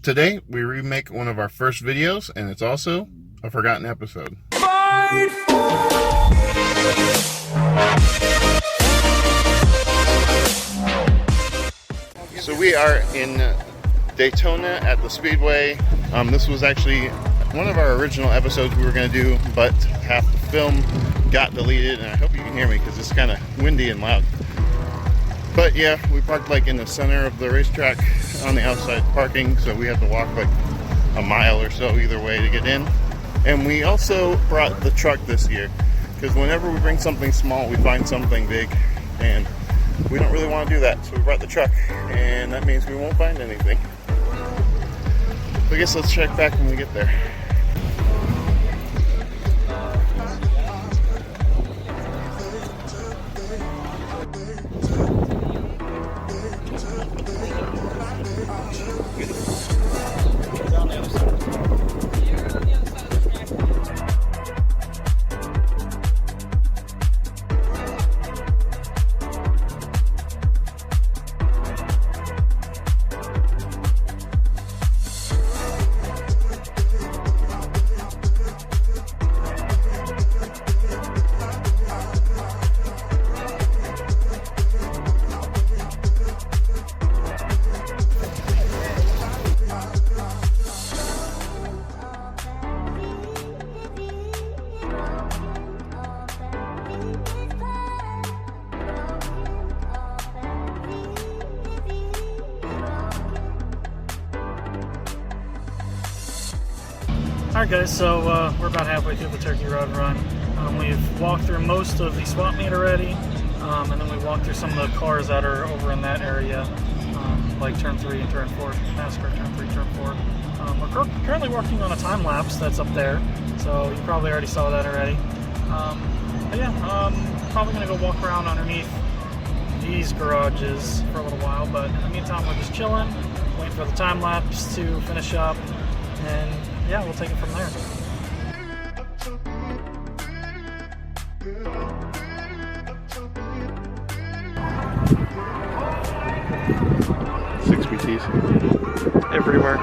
Today, we remake one of our first videos, and it's also a forgotten episode. So we are in Daytona at the Speedway. This was actually one of our original episodes we were going to do, but half the film got deleted, and I hope you can hear me because it's kind of windy and loud. But yeah, we parked like in the center of the racetrack on the outside parking, so we had to walk like a mile or so either way to get in. And we also brought the truck this year, because whenever we bring something small, we find something big, and we don't really want to do that, so we brought the truck, and that means we won't find anything. So I guess let's check back when we get there. Alright guys, so we're about halfway through the Turkey Rod Run. We've walked through most of the swap meet already, and then we walked through some of the cars that are over in that area, like turn 3 and turn 4, NASCAR turn 3, turn 4. We're currently working on a time lapse that's up there, so you probably already saw that already. But yeah, probably going to go walk around underneath these garages for a little while, but in the meantime we're just chilling, waiting for the time lapse to finish up, and yeah, we'll take it from there. Six BTs everywhere.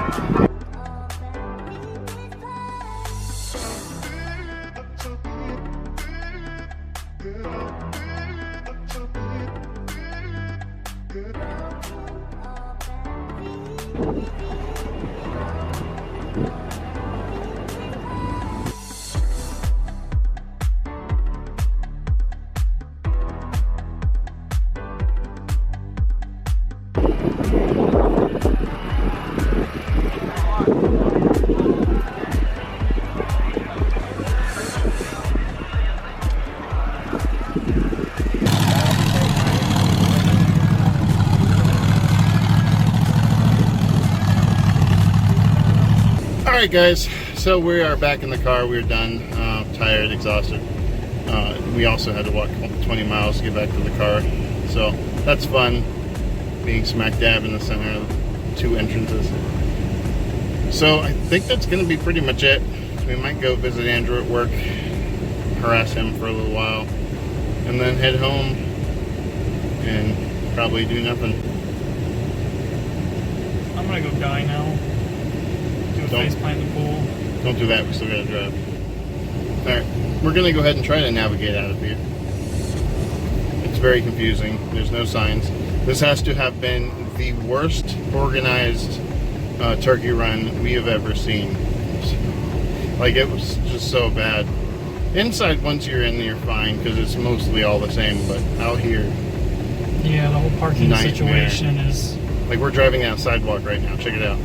Alright guys, so we are back in the car. We're done, tired, exhausted. We also had to walk 20 miles to get back to the car, so that's fun, being smack dab in the center of two entrances. So I think that's going to be pretty much it. We might go visit Andrew at work, harass him for a little while, and then head home and probably do nothing. I'm gonna go die now. Face plant in the pool. Don't do that, we still gotta drive. Alright, we're gonna go ahead and try to navigate out of here. It's very confusing, there's no signs. This has to have been the worst organized turkey run we have ever seen. Like, it was just so bad. Inside, once you're in, you're fine, because it's mostly all the same, but out here... Yeah, the whole parking situation is... Like, we're driving down a sidewalk right now, check it out.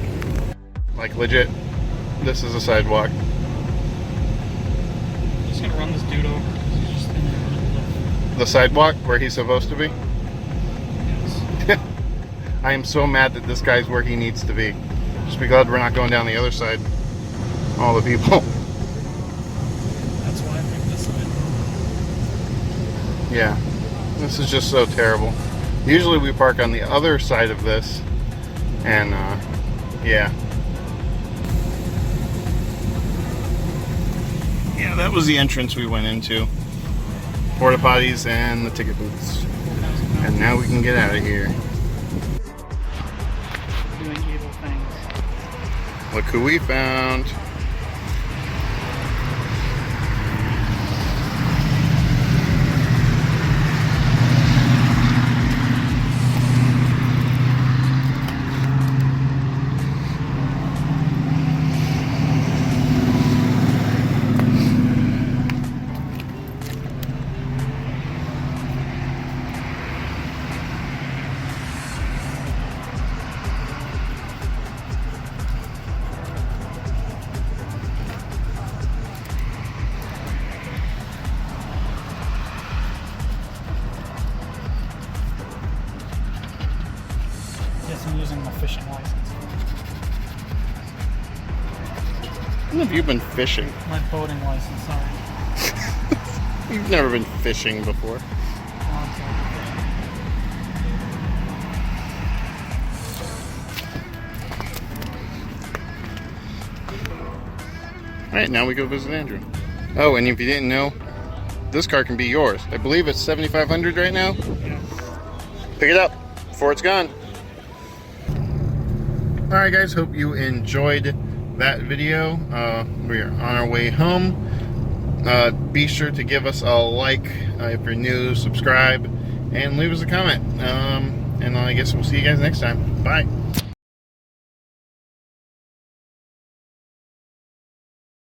Like, legit, this is a sidewalk. I'm just gonna run this dude over because he's just in the middle of the sidewalk where he's supposed to be? Yes. I am so mad that this guy's where he needs to be. Just be glad we're not going down the other side. All the people. That's why I picked this side. Yeah, this is just so terrible. Usually we park on the other side of this, and yeah. Yeah, that was the entrance we went into. Porta potties and the ticket booths. And now we can get out of here. Doing evil things. Look who we found. Yes, I'm using my fishing license. When have you been fishing? My boating license, sorry. You've never been fishing before. Alright, now we go visit Andrew. Oh, and if you didn't know, this car can be yours. I believe it's $7,500 right now. Yeah. Pick it up before it's gone. Alright guys, hope you enjoyed that video. We're on our way home. Be sure to give us a like if you're new, subscribe, and leave us a comment. And I guess we'll see you guys next time. Bye.